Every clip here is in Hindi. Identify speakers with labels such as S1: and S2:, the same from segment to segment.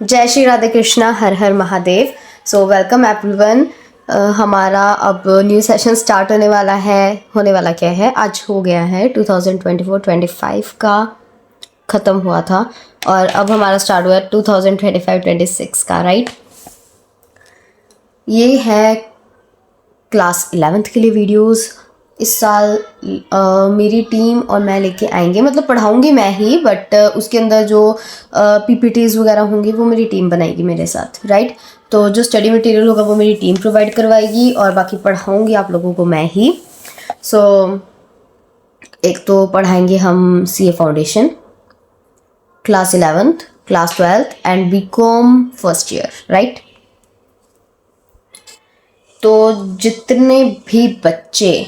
S1: जय श्री राधे कृष्णा, हर हर महादेव। So welcome everyone. हमारा अब न्यू सेशन स्टार्ट होने वाला क्या है, आज हो गया है 2024-25 का ख़त्म हुआ था और अब हमारा स्टार्ट हुआ है 2025-26 का, राइट। ये है क्लास 11th के लिए वीडियोस। इस साल मेरी टीम और मैं लेके आएंगे, मतलब पढ़ाऊंगी मैं ही, बट उसके अंदर जो पीपीटीज वगैरह होंगी वो मेरी टीम बनाएगी मेरे साथ, राइट। तो जो स्टडी मटेरियल होगा वो मेरी टीम प्रोवाइड करवाएगी और बाकी पढ़ाऊंगी आप लोगों को मैं ही। सो एक तो पढ़ाएंगे हम CA foundation, class 11th, class 12th and BCom first year, right. तो जितने भी बच्चे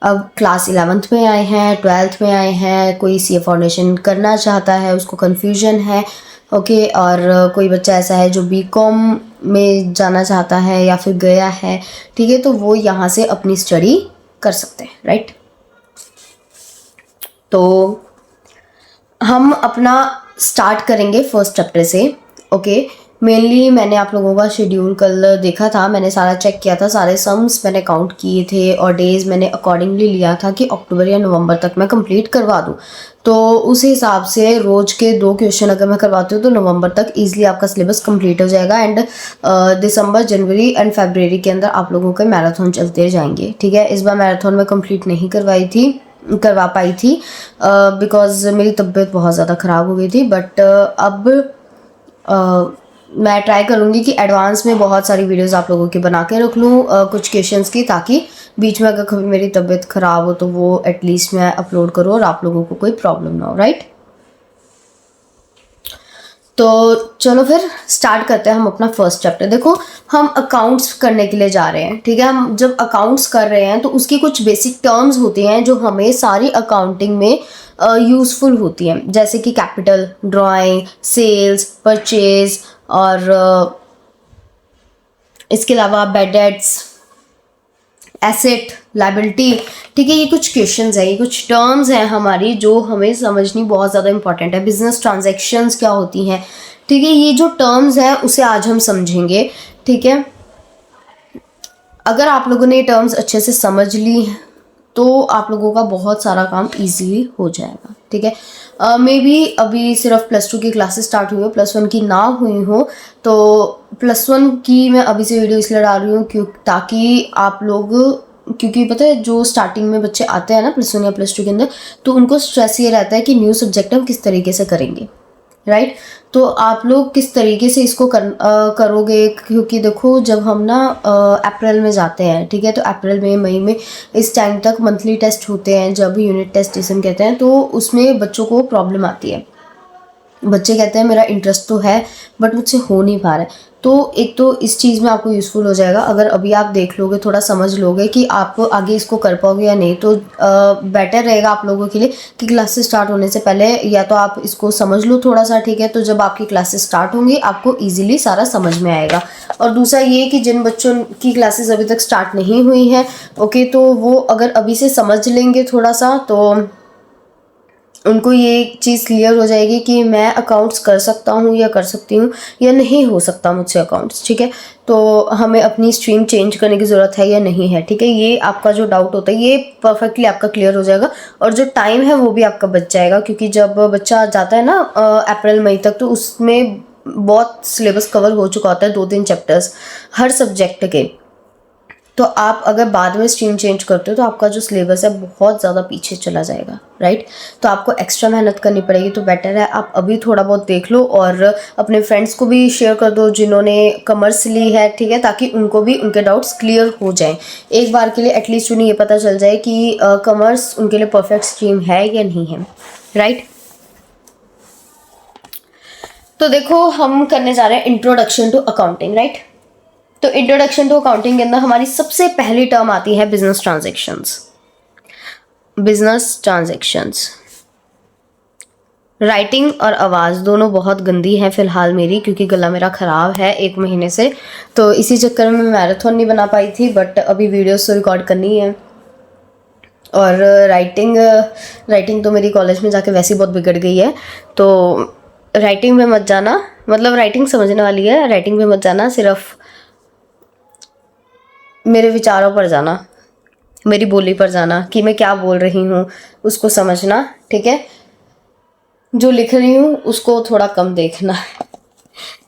S1: अब क्लास 11th में आए हैं, 12th में आए हैं, कोई सीए फाउंडेशन करना चाहता है, उसको कन्फ्यूजन है, ओके, और कोई बच्चा ऐसा है जो बीकॉम में जाना चाहता है या फिर गया है, ठीक है, तो वो यहाँ से अपनी स्टडी कर सकते हैं, राइट। तो हम अपना स्टार्ट करेंगे फर्स्ट चैप्टर से, ओके। मेनली मैंने आप लोगों का शेड्यूल कल देखा था, मैंने सारा चेक किया था, सारे सम्स मैंने काउंट किए थे और डेज़ मैंने अकॉर्डिंगली लिया था कि अक्टूबर या नवंबर तक मैं कंप्लीट करवा दूं। तो उस हिसाब से रोज़ के 2 क्वेश्चन अगर मैं करवाती हूँ तो नवंबर तक ईजिली आपका सिलेबस कंप्लीट हो जाएगा एंड दिसंबर, जनवरी एंड फरवरी के अंदर आप लोगों के मैराथन चलते जाएंगे, ठीक है। इस बार मैराथन में कंप्लीट नहीं करवा पाई थी बिकॉज मेरी तबीयत बहुत ज़्यादा ख़राब हो गई थी, बट अब मैं ट्राई करूँगी कि एडवांस में बहुत सारी वीडियोस आप लोगों की बना के रख लूँ कुछ क्वेश्चंस की, ताकि बीच में अगर कभी मेरी तबीयत ख़राब हो तो वो एटलीस्ट मैं अपलोड करूँ और आप लोगों को कोई प्रॉब्लम ना हो, राइट। तो चलो फिर स्टार्ट करते हैं हम अपना फर्स्ट चैप्टर। देखो, हम अकाउंट्स करने के लिए जा रहे हैं, ठीक है। हम जब अकाउंट्स कर रहे हैं तो उसकी कुछ बेसिक टर्म्स होती हैं जो हमें सारी अकाउंटिंग में यूज़फुल होती हैं, जैसे कि कैपिटल, ड्राइंग, सेल्स, परचेज और इसके अलावा बैड डेट्स, एसेट, लायबिलिटी, ठीक है। ये कुछ क्वेश्चंस हैं, ये कुछ टर्म्स हैं हमारी जो हमें समझनी बहुत ज़्यादा इंपॉर्टेंट है। बिजनेस ट्रांजैक्शंस क्या होती हैं, ठीक है। ये जो टर्म्स हैं उसे आज हम समझेंगे, ठीक है। अगर आप लोगों ने ये टर्म्स अच्छे से समझ ली तो आप लोगों का बहुत सारा काम इजीली हो जाएगा, ठीक है। मे बी अभी सिर्फ +2 की क्लासेस स्टार्ट हुई हो, +1 की ना हुई हो, तो +1 की मैं अभी से वीडियो इसलिए डाल रही हूँ ताकि आप लोग, क्योंकि पता है जो स्टार्टिंग में बच्चे आते हैं ना +1 या +2 के अंदर, तो उनको स्ट्रेस ये रहता है कि न्यू सब्जेक्ट हम किस तरीके से करेंगे, राइट। तो आप लोग किस तरीके से इसको करोगे, क्योंकि देखो जब हम ना अप्रैल में जाते हैं, ठीक है, तो अप्रैल में, मई में, इस टाइम तक मंथली टेस्ट होते हैं, जब यूनिट टेस्ट जिसे हम कहते हैं, तो उसमें बच्चों को प्रॉब्लम आती है। बच्चे कहते हैं मेरा इंटरेस्ट तो है बट मुझसे हो नहीं पा रहा है। तो एक तो इस चीज़ में आपको यूज़फुल हो जाएगा अगर अभी आप देख लोगे, थोड़ा समझ लोगे कि आप आगे इसको कर पाओगे या नहीं, तो बेटर रहेगा आप लोगों के लिए कि क्लासेस स्टार्ट होने से पहले या तो आप इसको समझ लो थोड़ा सा, ठीक है। तो जब आपकी क्लासेस स्टार्ट होंगी आपको ईजिली सारा समझ में आएगा। और दूसरा ये कि जिन बच्चों की क्लासेस अभी तक स्टार्ट नहीं हुई हैं, ओके, तो वो अगर अभी से समझ लेंगे थोड़ा सा तो उनको ये चीज़ क्लियर हो जाएगी कि मैं अकाउंट्स कर सकता हूँ या कर सकती हूँ या नहीं हो सकता मुझसे अकाउंट्स, ठीक है। तो हमें अपनी स्ट्रीम चेंज करने की ज़रूरत है या नहीं है, ठीक है। ये आपका जो डाउट होता है ये परफेक्टली आपका क्लियर हो जाएगा और जो टाइम है वो भी आपका बच जाएगा, क्योंकि जब बच्चा जाता है ना अप्रैल मई तक, तो उसमें बहुत सिलेबस कवर हो चुका होता है, 2-3 चैप्टर्स हर सब्जेक्ट के। तो आप अगर बाद में स्ट्रीम चेंज करते हो तो आपका जो सिलेबस है बहुत ज़्यादा पीछे चला जाएगा, राइट। तो आपको एक्स्ट्रा मेहनत करनी पड़ेगी, तो बेटर है आप अभी थोड़ा बहुत देख लो और अपने फ्रेंड्स को भी शेयर कर दो जिन्होंने कॉमर्स ली है, ठीक है, ताकि उनको भी उनके डाउट्स क्लियर हो जाएं। एक बार के लिए एटलीस्ट उन्हें ये पता चल जाए कि कॉमर्स उनके लिए परफेक्ट स्ट्रीम है या नहीं है, राइट। तो देखो हम करने जा रहे हैं इंट्रोडक्शन टू अकाउंटिंग, राइट। तो इंट्रोडक्शन टू अकाउंटिंग के अंदर हमारी सबसे पहली टर्म आती है business transactions. Business transactions, writing और आवाज़ दोनों बहुत गंदी है फिलहाल मेरी, क्योंकि गला मेरा ख़राब है 1 महीने से, तो इसी चक्कर में मैं मैराथन नहीं बना पाई थी, बट अभी वीडियोस तो रिकॉर्ड करनी है। और राइटिंग तो मेरी कॉलेज में जाके वैसे ही बहुत बिगड़ गई है, तो राइटिंग में मत जाना, मतलब राइटिंग समझने वाली है, राइटिंग में मत जाना, सिर्फ मेरे विचारों पर जाना, मेरी बोली पर जाना कि मैं क्या बोल रही हूँ उसको समझना, ठीक है। जो लिख रही हूँ उसको थोड़ा कम देखना।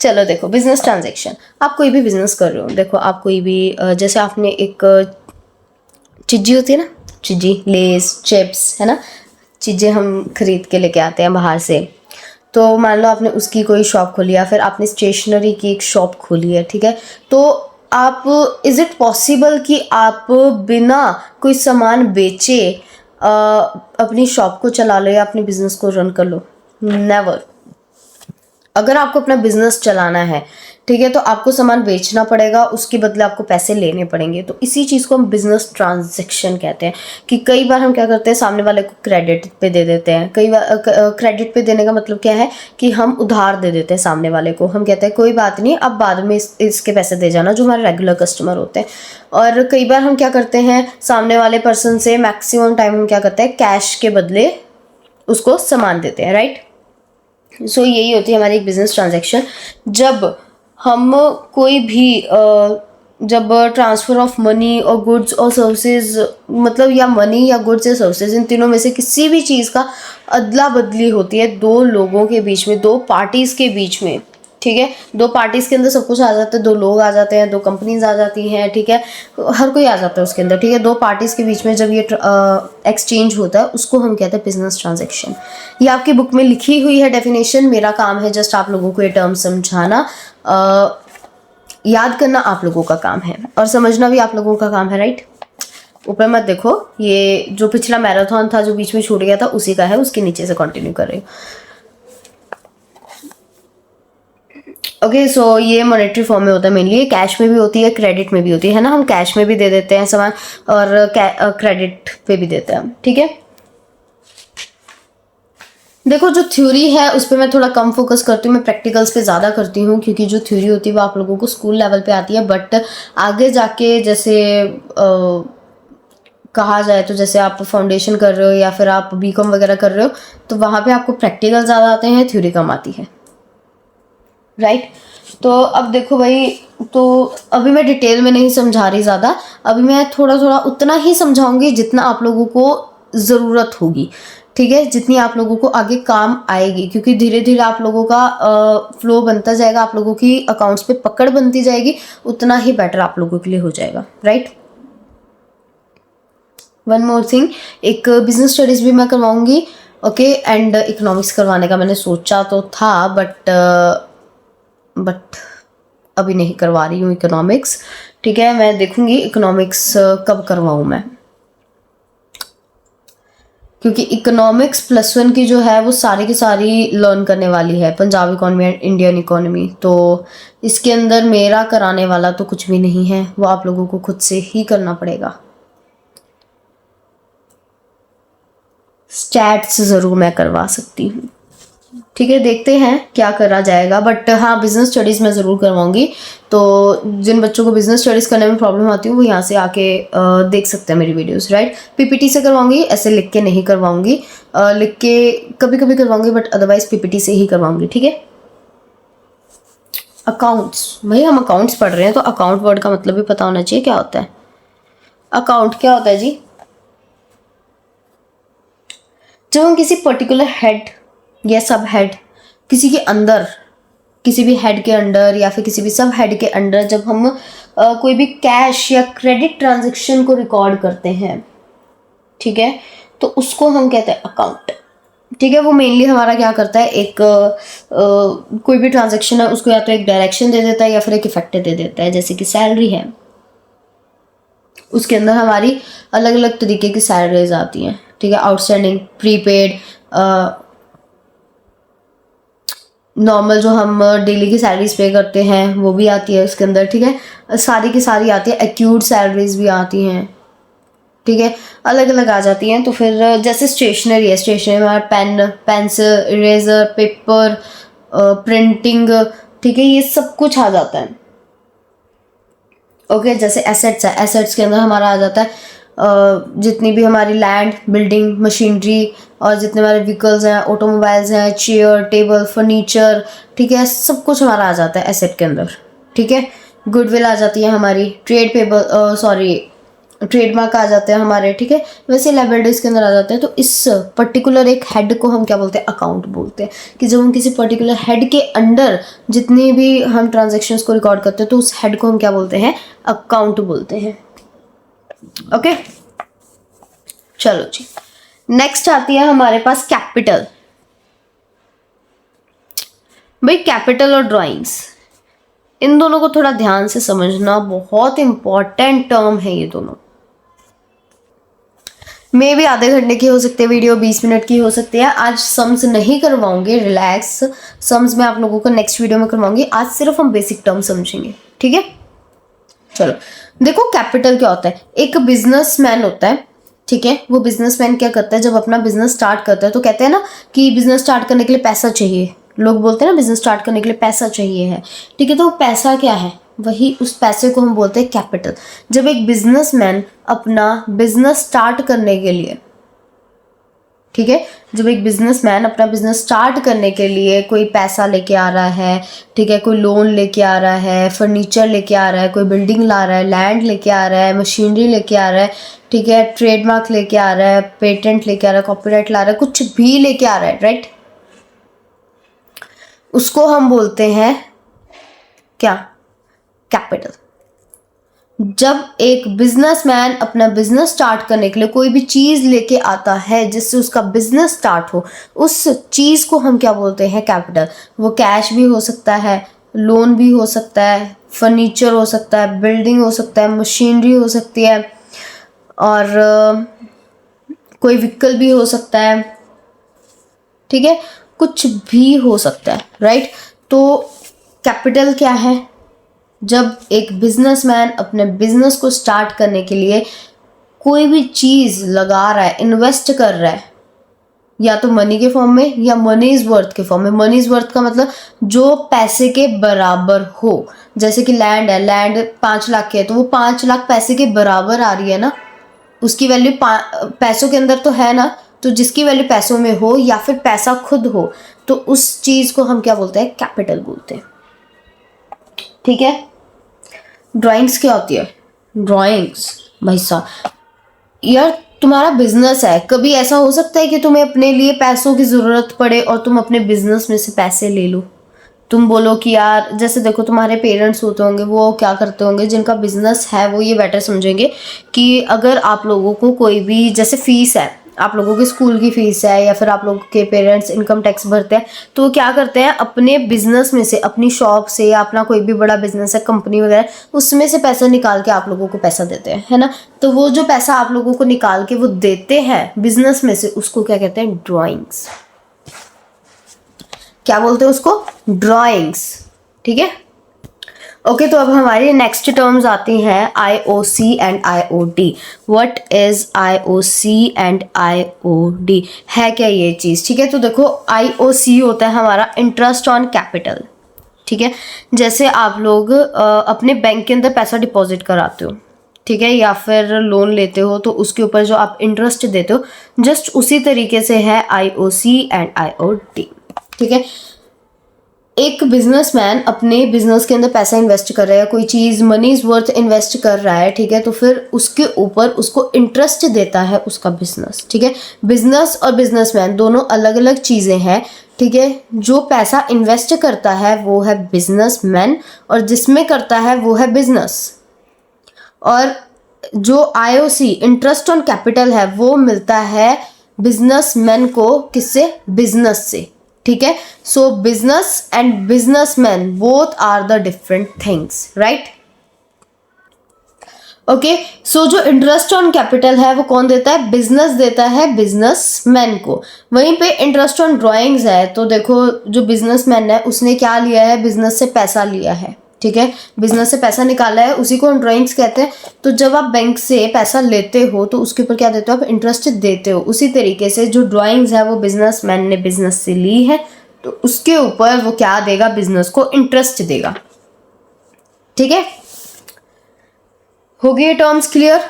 S1: चलो देखो, बिजनेस ट्रांजैक्शन, आप कोई भी बिजनेस कर रहे हो, देखो आप कोई भी जैसे आपने एक चिज्जी होती है ना, चिज्जी, लेस, चिप्स, है ना, चीज़ें हम खरीद के लेके आते हैं बाहर से। तो मान लो आपने उसकी कोई शॉप खोली या फिर आपने स्टेशनरी की एक शॉप खोली है, ठीक है। तो आप, इज़ इट पॉसिबल कि आप बिना कोई सामान बेचे अपनी शॉप को चला लो या अपने बिजनेस को रन कर लो? नेवर। अगर आपको अपना बिजनेस चलाना है, ठीक है, तो आपको सामान बेचना पड़ेगा, उसके बदले आपको पैसे लेने पड़ेंगे। तो इसी चीज़ को हम बिजनेस ट्रांजैक्शन कहते हैं। कि कई बार हम क्या करते हैं, सामने वाले को क्रेडिट पे दे देते हैं। कई बार क्रेडिट पे देने का मतलब क्या है कि हम उधार दे देते हैं सामने वाले को। हम कहते हैं कोई बात नहीं, अब बाद में इसके पैसे दे जाना, जो हमारे रेगुलर कस्टमर होते हैं। और कई बार हम क्या करते हैं, सामने वाले पर्सन से मैक्सिमम टाइम हम क्या करते हैं, कैश के बदले उसको सामान देते हैं, राइट। सो यही होती है हमारी एक बिजनेस ट्रांजैक्शन। जब हम कोई भी जब ट्रांसफ़र ऑफ मनी और गुड्स और सर्विसेज, मतलब या मनी या गुड्स या सर्विसेज, इन तीनों में से किसी भी चीज़ का अदला बदली होती है दो लोगों के बीच में, दो पार्टीज़ के बीच में, ठीक है। दो पार्टीज़ के अंदर सब कुछ आ जाता है, दो लोग आ जाते हैं, दो कंपनीज आ जाती हैं, ठीक है, हर कोई आ जाता है उसके अंदर, ठीक है। दो पार्टीज़ के बीच में जब ये एक्सचेंज होता है, उसको हम कहते हैं बिजनेस ट्रांजैक्शन। ये आपकी बुक में लिखी हुई है डेफिनेशन, मेरा काम है जस्ट आप लोगों को ये टर्म समझाना, याद करना आप लोगों का काम है और समझना भी आप लोगों का काम है, राइट। ऊपर मत देखो, ये जो पिछला मैराथन था जो बीच में छूट गया था उसी का है, उसके नीचे से कंटिन्यू कर रही हूँ। ओके, सो ये मॉनेटरी फॉर्म में होता है मेनली, कैश में भी होती है, क्रेडिट में भी होती है ना। हम कैश में भी दे देते हैं सामान और क्रेडिट पे भी देते हैं, ठीक है। देखो, जो थ्योरी है उस पर मैं थोड़ा कम फोकस करती हूँ, मैं प्रैक्टिकल्स पे ज़्यादा करती हूँ, क्योंकि जो थ्योरी होती है वो आप लोगों को स्कूल लेवल पे आती है, बट आगे जाके जैसे कहा जाए तो जैसे आप फाउंडेशन कर रहे हो या फिर आप बीकॉम वगैरह कर रहे हो, तो वहाँ पे आपको प्रैक्टिकल ज़्यादा आते हैं, थ्योरी कम आती है, राइट। तो अब देखो भाई, तो अभी मैं डिटेल में नहीं समझा रही ज़्यादा, अभी मैं थोड़ा थोड़ा उतना ही समझाऊंगी जितना आप लोगों को ज़रूरत होगी, ठीक है, जितनी आप लोगों को आगे काम आएगी, क्योंकि धीरे धीरे आप लोगों का फ्लो बनता जाएगा, आप लोगों की अकाउंट्स पे पकड़ बनती जाएगी, उतना ही बेटर आप लोगों के लिए हो जाएगा, राइट। वन मोर थिंग, एक बिजनेस स्टडीज़ भी मैं करवाऊंगी, ओके, एंड इकोनॉमिक्स करवाने का मैंने सोचा तो था, बट अभी नहीं करवा रही हूँ इकोनॉमिक्स, ठीक है। मैं देखूंगी इकोनॉमिक्स कब करवाऊँ मैं, क्योंकि इकोनॉमिक्स +1 की जो है वो सारी की सारी लर्न करने वाली है, Punjab economy and Indian economy. तो इसके अंदर मेरा कराने वाला तो कुछ भी नहीं है, वो आप लोगों को खुद से ही करना पड़ेगा। स्टैट्स ज़रूर मैं करवा सकती हूँ, ठीक है, देखते हैं क्या करा जाएगा, बट हाँ, बिजनेस स्टडीज़ मैं ज़रूर करवाऊंगी। तो जिन बच्चों को बिजनेस स्टडीज़ करने में प्रॉब्लम आती है वो यहाँ से आके देख सकते हैं मेरी वीडियोस, राइट। पीपीटी से करवाऊंगी, ऐसे लिख के नहीं करवाऊंगी, लिख के कभी कभी करवाऊंगी, बट अदरवाइज पीपीटी से ही करवाऊंगी, ठीक है। अकाउंट्स, भाई हम अकाउंट्स पढ़ रहे हैं तो अकाउंट वर्ड का मतलब भी पता होना चाहिए क्या होता है। अकाउंट क्या होता है जी? जब हम किसी पर्टिकुलर हेड या सब हेड, किसी के अंदर, किसी भी हेड के अंडर या फिर किसी भी सब हेड के अंडर जब हम कोई भी कैश या क्रेडिट ट्रांजैक्शन को रिकॉर्ड करते हैं, ठीक है, तो उसको हम कहते हैं अकाउंट, ठीक है। वो मेनली हमारा क्या करता है, एक कोई भी ट्रांजैक्शन है उसको या तो एक डायरेक्शन दे देता है या फिर एक इफेक्ट दे देता है। जैसे कि सैलरी है, उसके अंदर हमारी अलग अलग तरीके की सैलरीज आती हैं, ठीक है, आउटस्टैंडिंग, प्रीपेड, नॉर्मल जो हम डेली की सैलरीज पे करते हैं वो भी आती है उसके अंदर, ठीक है, सारी की सारी आती है, एक्यूट सैलरीज भी आती हैं, ठीक है, अलग अलग आ जाती हैं। तो फिर जैसे स्टेशनरी है, स्टेशनरी में pen, pencil, eraser, paper, printing, ठीक है, ये सब कुछ आ जाता है, ओके। जैसे एसेट्स है, एसेट्स के अंदर हमारा आ जाता है जितनी भी हमारी लैंड, बिल्डिंग, मशीनरी और जितने हमारे व्हीकल्स हैं, ऑटोमोबाइल्स हैं, चेयर, टेबल, फर्नीचर, ठीक है, सब कुछ हमारा आ जाता है एसेट के अंदर, ठीक है। गुडविल आ जाती है हमारी, ट्रेडमार्क आ जाते हैं हमारे, ठीक है। वैसे लायबिलिटीज के अंदर आ जाते हैं। तो इस पर्टिकुलर एक हेड को हम क्या बोलते हैं? अकाउंट बोलते हैं। कि जब हम किसी पर्टिकुलर हेड के अंडर जितनी भी हम ट्रांजेक्शन्स को रिकॉर्ड करते हैं तो उस हेड को हम क्या बोलते हैं? अकाउंट बोलते हैं। ओके, चलो जी, नेक्स्ट आती है हमारे पास कैपिटल। भाई कैपिटल और ड्राइंग्स, इन दोनों को थोड़ा ध्यान से समझना, बहुत इंपॉर्टेंट टर्म है ये दोनों। मे भी आधे घंटे की हो सकती है वीडियो, 20 मिनट की हो सकती है। आज सम्स नहीं करवाऊंगे, रिलैक्स, सम्स मैं आप लोगों को नेक्स्ट वीडियो में करवाऊंगी। आज सिर्फ हम बेसिक टर्म समझेंगे, ठीक है। चलो देखो, कैपिटल क्या होता है? एक बिजनेसमैन होता है, ठीक है। वो बिजनेसमैन क्या करता है? जब अपना बिजनेस स्टार्ट करता है तो कहते हैं ना कि बिजनेस स्टार्ट करने के लिए पैसा चाहिए। लोग बोलते हैं ना बिजनेस स्टार्ट करने के लिए पैसा चाहिए है, ठीक है। तो वो पैसा क्या है? वही उस पैसे को हम बोलते हैं कैपिटल। जब एक बिजनेसमैन अपना बिजनेस स्टार्ट करने के लिए, ठीक है, जब एक बिजनेसमैन अपना बिजनेस स्टार्ट करने के लिए कोई पैसा लेके आ रहा है, ठीक है, कोई लोन लेके आ रहा है, फर्नीचर लेके आ रहा है, कोई बिल्डिंग ला रहा है, लैंड लेके आ रहा है, मशीनरी लेके आ रहा है, ठीक है, ट्रेडमार्क लेके आ रहा है, पेटेंट लेके आ रहा है, कॉपीराइट ला रहा है, कुछ भी लेके आ रहा है, राइट, उसको हम बोलते हैं क्या? कैपिटल। जब एक बिजनेसमैन अपना बिजनेस स्टार्ट करने के लिए कोई भी चीज लेके आता है जिससे उसका बिजनेस स्टार्ट हो, उस चीज को हम क्या बोलते हैं? कैपिटल। वो कैश भी हो सकता है, लोन भी हो सकता है, फर्नीचर हो सकता है, बिल्डिंग हो सकता है, मशीनरी हो सकती है, और कोई व्हीकल भी हो सकता है, ठीक है, कुछ भी हो सकता है, राइट। तो कैपिटल क्या है? जब एक बिजनेसमैन अपने बिजनेस को स्टार्ट करने के लिए कोई भी चीज लगा रहा है, इन्वेस्ट कर रहा है, या तो मनी के फॉर्म में या मनी इज वर्थ के फॉर्म में। मनी इज वर्थ का मतलब जो पैसे के बराबर हो। जैसे कि लैंड है, लैंड 5 लाख की है तो वो 5 लाख पैसे के बराबर आ रही है ना, उसकी वैल्यू पैसों के अंदर तो है ना। तो जिसकी वैल्यू पैसों में हो या फिर पैसा खुद हो, तो उस चीज को हम क्या बोलते हैं? कैपिटल बोलते हैं, ठीक है। ड्राइंग्स क्या होती है? ड्राइंग्स भाई साहब, यार तुम्हारा बिजनेस है, कभी ऐसा हो सकता है कि तुम्हें अपने लिए पैसों की जरूरत पड़े और तुम अपने बिजनेस में से पैसे ले लो? तुम बोलो कि यार, जैसे देखो तुम्हारे पेरेंट्स होते होंगे, वो क्या करते होंगे, जिनका बिजनेस है वो ये बेटर समझेंगे कि अगर आप लोगों को कोई भी, जैसे फीस है, आप लोगों की स्कूल की फीस है, या फिर आप लोगों के पेरेंट्स इनकम टैक्स भरते हैं, तो वो क्या करते हैं? अपने बिजनेस में से, अपनी शॉप से, या अपना कोई भी बड़ा बिजनेस है, कंपनी वगैरह, उसमें से पैसा निकाल के आप लोगों को पैसा देते हैं, है ना। तो वो जो पैसा आप लोगों को निकाल के वो देते हैं बिजनेस में से, उसको क्या कहते हैं? ड्राइंग्स। क्या बोलते हैं उसको? ड्राइंग्स, ठीक है। ओके, तो अब हमारी नेक्स्ट टर्म्स आती हैं IOC and IOD। What is IOC and IOD? है क्या ये चीज? ठीक है, तो देखो IOC होता है हमारा इंटरेस्ट ऑन कैपिटल, ठीक है। जैसे आप लोग अपने बैंक के अंदर पैसा डिपॉजिट कराते हो, ठीक है, या फिर लोन लेते हो, तो उसके ऊपर जो आप इंटरेस्ट देते हो, जस्ट उसी तरीके से है IOC एंड IOD, ठीक है। एक बिजनेसमैन अपने बिजनेस के अंदर पैसा इन्वेस्ट कर रहा है, कोई चीज़ मनी इज वर्थ इन्वेस्ट कर रहा है, ठीक है, तो फिर उसके ऊपर उसको इंटरेस्ट देता है उसका बिजनेस, ठीक है। बिजनेस और बिजनेसमैन दोनों अलग अलग चीज़ें हैं, ठीक है। जो पैसा इन्वेस्ट करता है वो है बिजनेसमैन, और जिसमें करता है वो है बिजनेस। और जो IOC इंटरेस्ट ऑन कैपिटल है वो मिलता है बिजनेसमैन को, किससे? बिजनेस से, ठीक है। So business and businessman both are the different things, right. Okay, so जो इंटरेस्ट ऑन कैपिटल है वो कौन देता है? बिजनेस देता है बिजनेसमैन को। वहीं पे इंटरेस्ट ऑन ड्राइंग्स है, तो देखो जो बिजनेसमैन है उसने क्या लिया है? बिजनेस से पैसा लिया है, ठीक है, बिजनेस से पैसा निकाला है, उसी को हम ड्राइंग्स कहते हैं। तो जब आप बैंक से पैसा लेते हो तो उसके ऊपर क्या देते हो? आप इंटरेस्ट देते हो। उसी तरीके से जो ड्राइंग्स है वो बिजनेसमैन ने बिजनेस से ली है, तो उसके ऊपर वो क्या देगा? बिजनेस को इंटरेस्ट देगा, ठीक है। हो गए टर्म्स क्लियर?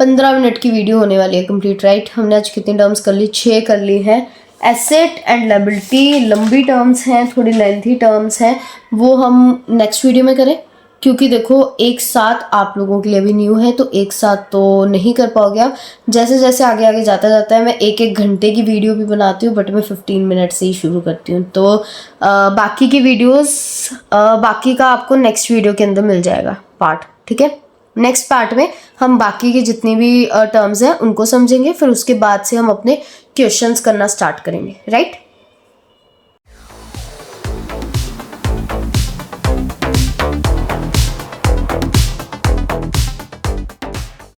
S1: 15 मिनट की वीडियो होने वाली है कंप्लीट, राइट। हमने आज कितनी टर्म्स कर ली, 6 कर ली हैं। एसेट एंड लायबिलिटी लंबी टर्म्स हैं, थोड़ी लेंथी टर्म्स हैं, वो हम नेक्स्ट वीडियो में करें, क्योंकि देखो एक साथ आप लोगों के लिए भी न्यू है तो एक साथ तो नहीं कर पाओगे आप। जैसे जैसे आगे आगे जाता है मैं एक एक घंटे की वीडियो भी बनाती हूँ, बट मैं 15 मिनट से ही शुरू करती हूँ। तो बाकी की वीडियोस बाकी का आपको नेक्स्ट वीडियो के अंदर मिल जाएगा पार्ट, ठीक है। नेक्स्ट पार्ट में हम बाकी की जितनी भी टर्म्स हैं उनको समझेंगे, फिर उसके बाद से हम अपने क्वेश्चंस करना स्टार्ट करेंगे, राइट।